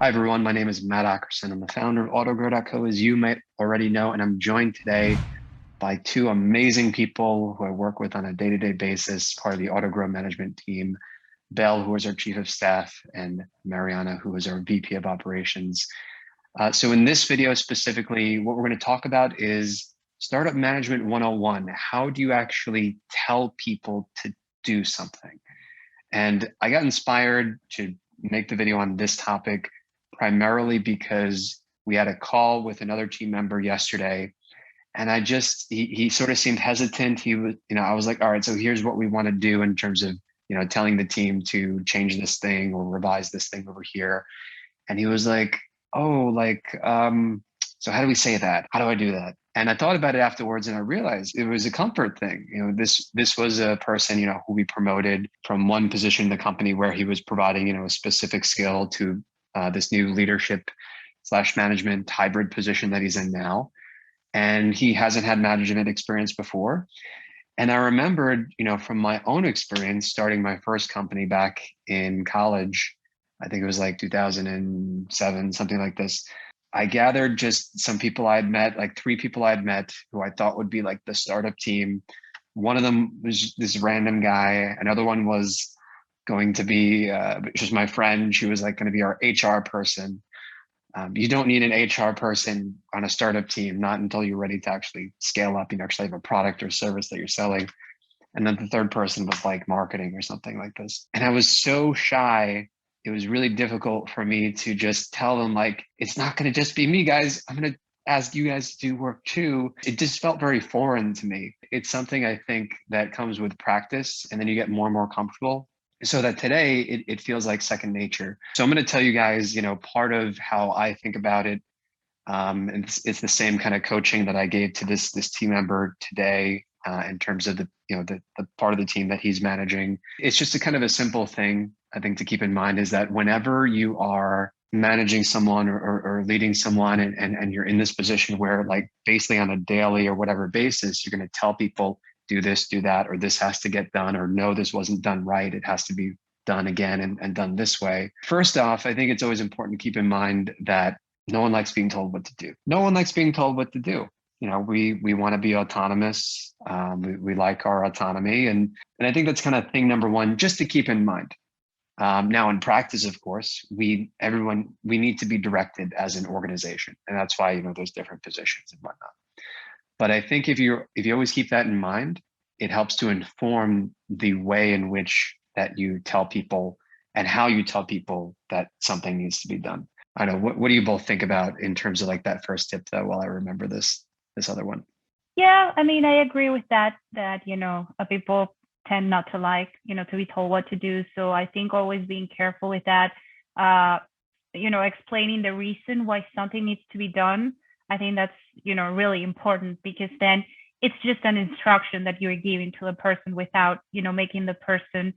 Hi, everyone. My name is Matt Ackerson. I'm the founder of AutoGrow.co, as you might already know, and I'm joined today by two amazing people who I work with on a day-to-day basis, part of the AutoGrow management team, Belle, who is our chief of staff, and Mariana, who is our VP of operations. So in this video specifically, what we're going to talk about is Startup Management 101. How do you actually tell people to do something? And I got inspired to make the video on this topic primarily because we had a call with another team member yesterday, and he sort of seemed hesitant. He was, I was like, all right, so here's what we want to do in terms of, telling the team to change this thing or revise this thing over here. And he was like, oh, so how do we say that? How do I do that? And I thought about it afterwards, and I realized it was a comfort thing. This was a person, who we promoted from one position in the company where he was providing, a specific skill to this new leadership slash management hybrid position that he's in now. And he hasn't had management experience before. And I remembered, from my own experience starting my first company back in college, I think it was like 2007, something like this. I gathered just some people I had met, like three people I had met who I thought would be like the startup team. One of them was this random guy. Another one was going to be just my friend. She was like going to be our HR person. You don't need an HR person on a startup team, not until you're ready to actually scale up, actually have a product or service that you're selling. And then the third person was like marketing or something like this. And I was so shy. It was really difficult for me to just tell them, like, it's not going to just be me, guys. I'm going to ask you guys to do work too. It just felt very foreign to me. It's something I think that comes with practice, and then you get more and more comfortable, so that today it feels like second nature. So I'm going to tell you guys, part of how I think about it. And it's the same kind of coaching that I gave to this team member today, in terms of the part of the team that he's managing. It's just a kind of a simple thing I think to keep in mind, is that whenever you are managing someone or leading someone, and you're in this position where, like, basically on a daily or whatever basis, you're going to tell people, do this, do that, or this has to get done, or no, this wasn't done right, it has to be done again and done this way. First off, I think it's always important to keep in mind that no one likes being told what to do. No one likes being told what to do. We want to be autonomous. We like our autonomy, and I think that's kind of thing number one, just to keep in mind. Now, in practice, of course, we need to be directed as an organization, and that's why there's different positions and whatnot. But I think if you always keep that in mind, it helps to inform the way in which that you tell people and how you tell people that something needs to be done. I know. What do you both think about in terms of like that first tip, though, while I remember this other one? Yeah, I mean, I agree with that, people tend not to like, to be told what to do. So I think always being careful with that, uh, explaining the reason why something needs to be done. I think that's, really important, because then it's just an instruction that you're giving to a person without, making the person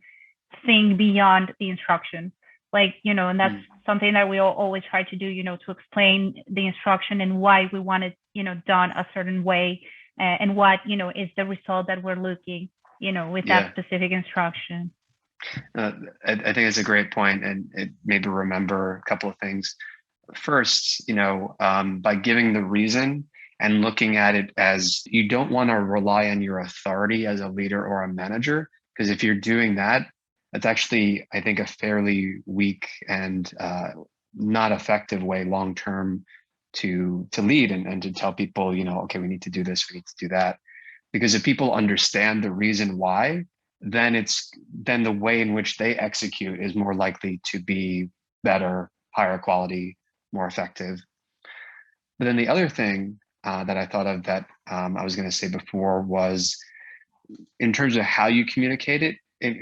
think beyond the instruction. And that's something that we all always try to do, to explain the instruction and why we want it, done a certain way, and what, is the result that we're looking, with that Yeah, specific instruction. I think it's a great point, and it made me remember a couple of things. First, by giving the reason and looking at it as, you don't want to rely on your authority as a leader or a manager, because if you're doing that, that's actually, I think, a fairly weak and not effective way long term to lead, and to tell people, okay, we need to do this, we need to do that. Because if people understand the reason why, then the way in which they execute is more likely to be better, higher quality, more effective. But then the other thing that I thought of that I was going to say before was, in terms of how you communicate it,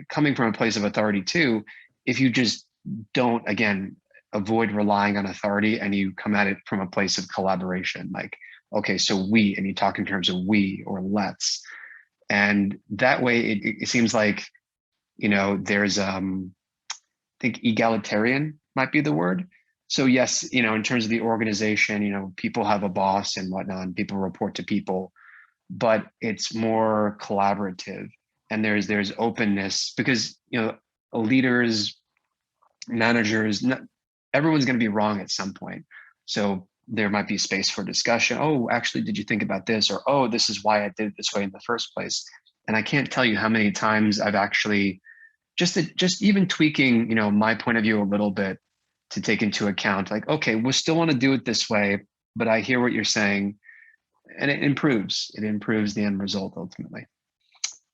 coming from a place of authority too. If you just don't, again, avoid relying on authority, and you come at it from a place of collaboration, like, okay, so we, and you talk in terms of we or let's, and that way it seems like, there's I think egalitarian might be the word. So yes, in terms of the organization, people have a boss and whatnot, and people report to people, but it's more collaborative, and there's openness, because leaders, managers, everyone's going to be wrong at some point. So there might be space for discussion. Oh, actually, did you think about this? Or, oh, this is why I did it this way in the first place. And I can't tell you how many times I've actually just even tweaking, my point of view a little bit to take into account, like, okay, we still want to do it this way, but I hear what you're saying, and it improves the end result ultimately.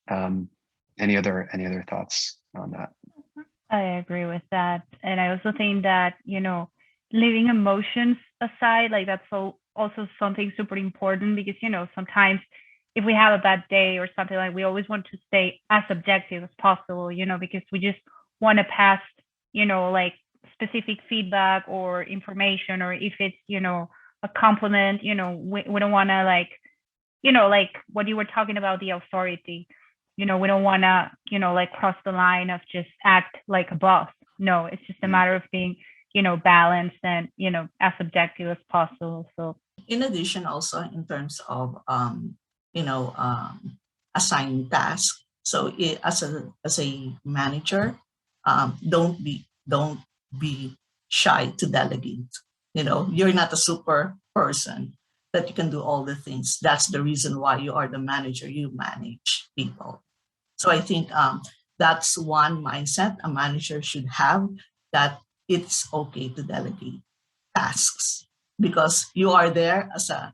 Any other thoughts on that? I agree with that. And I also think that, leaving emotions aside, like that's also something super important because, sometimes if we have a bad day or something, like we always want to stay as objective as possible, because we just want to pass, like specific feedback or information, or if it's, a compliment, we don't want to like what you were talking about, the authority, we don't want to, like cross the line of just act like a boss. No, it's just a matter of being, balanced and, as objective as possible. So in addition, also in terms of, you know, assigning tasks. So as a manager, don't be shy to delegate. You're not a super person that you can do all the things. That's the reason why you are the manager. You manage people. So I think that's one mindset a manager should have, that it's okay to delegate tasks because you are there as a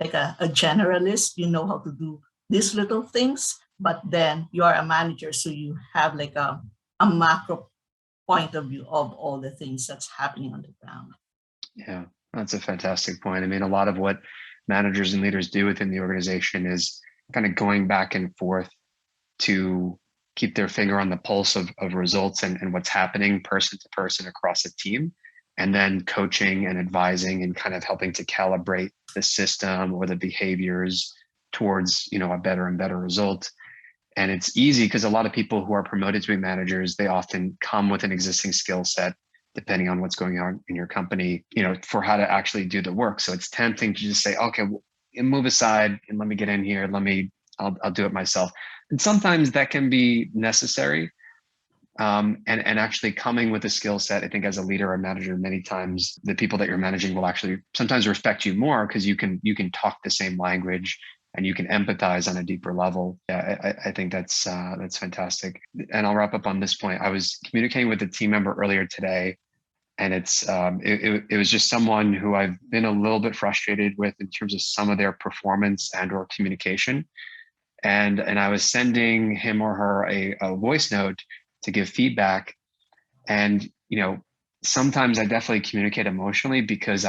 like a generalist. You know how to do these little things, but then you are a manager, so you have like a macro point of view of all the things that's happening on the ground. Yeah, that's a fantastic point. I mean, a lot of what managers and leaders do within the organization is kind of going back and forth to keep their finger on the pulse of results and what's happening person to person across a team, and then coaching and advising and kind of helping to calibrate the system or the behaviors towards, a better and better result. And it's easy because a lot of people who are promoted to be managers, they often come with an existing skill set, depending on what's going on in your company, for how to actually do the work. So it's tempting to just say, okay, well, move aside and let me get in here. I'll do it myself. And sometimes that can be necessary. And actually coming with a skill set, I think as a leader or manager, many times the people that you're managing will actually sometimes respect you more because you can talk the same language and you can empathize on a deeper level. Yeah, I think that's fantastic. And I'll wrap up on this point. I was communicating with a team member earlier today, and it was just someone who I've been a little bit frustrated with in terms of some of their performance and or communication. And I was sending him or her a voice note to give feedback. And, sometimes I definitely communicate emotionally because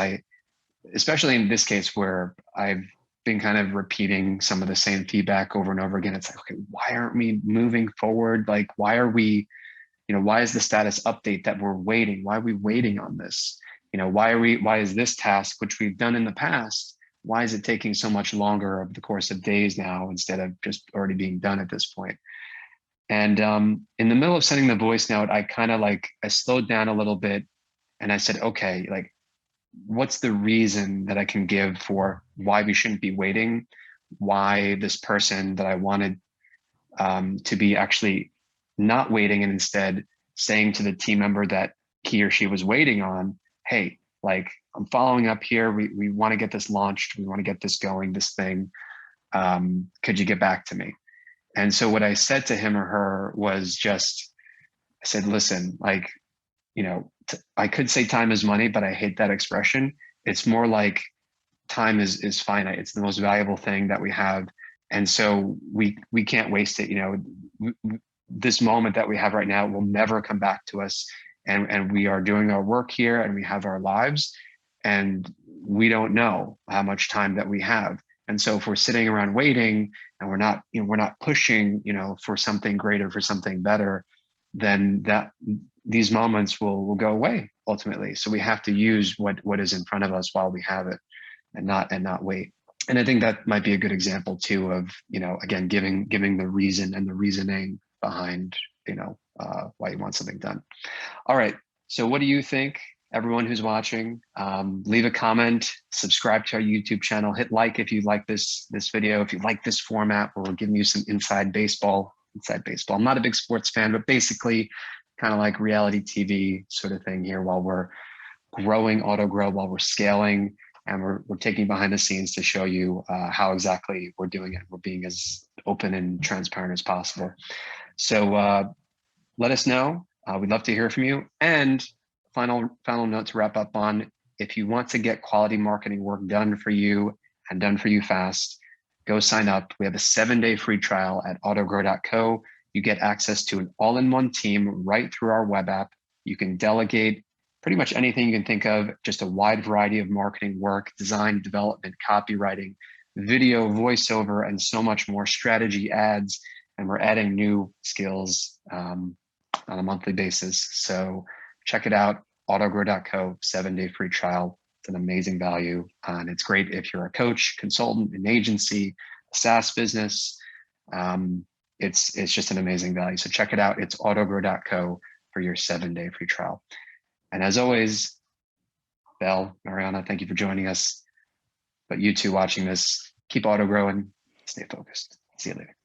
especially in this case where I've been kind of repeating some of the same feedback over and over again. It's like, okay, why aren't we moving forward? Like, why are we, why is the status update that we're waiting? Why are we waiting on this? Why is this task, which we've done in the past, why is it taking so much longer over the course of days now instead of just already being done at this point? And in the middle of sending the voice note, I kind of I slowed down a little bit and I said, okay, what's the reason that I can give for why we shouldn't be waiting? Why this person that I wanted to be actually not waiting and instead saying to the team member that he or she was waiting on, hey, I'm following up here. We want to get this launched. We want to get this going, this thing. Could you get back to me? And so what I said to him or her was I said, listen, I could say time is money, but I hate that expression. It's more like time is finite. It's the most valuable thing that we have. And so we can't waste it. This moment that we have right now will never come back to us. And we are doing our work here and we have our lives and we don't know how much time that we have. And so if we're sitting around waiting and we're not pushing, for something greater, for something better, then these moments will go away ultimately. So we have to use what is in front of us while we have it and not wait. And I think that might be a good example too of, again, giving the reason and the reasoning behind, why you want something done. All right. So what do you think? Everyone who's watching, leave a comment, subscribe to our YouTube channel, hit like if you like this video, if you like this format where we're giving you some inside baseball. I'm not a big sports fan, but basically kind of like reality TV sort of thing here while we're growing AutoGrow, while we're scaling, and we're taking behind the scenes to show you how exactly we're doing it. We're being as open and transparent as possible. So let us know. We'd love to hear from you. And final note to wrap up on, if you want to get quality marketing work done for you and done for you fast, go sign up. We have a 7-day free trial at autogrow.co. You get access to an all-in-one team right through our web app. You can delegate pretty much anything you can think of, just a wide variety of marketing work, design, development, copywriting, video, voiceover, and so much more, strategy, ads, and we're adding new skills on a monthly basis. So check it out, autogrow.co, 7-day free trial. It's an amazing value. And it's great if you're a coach, consultant, an agency, a SaaS business. It's just an amazing value. So check it out. It's autogrow.co for your 7-day free trial. And as always, Belle, Mariana, thank you for joining us. But you two watching this, keep auto growing, stay focused. See you later.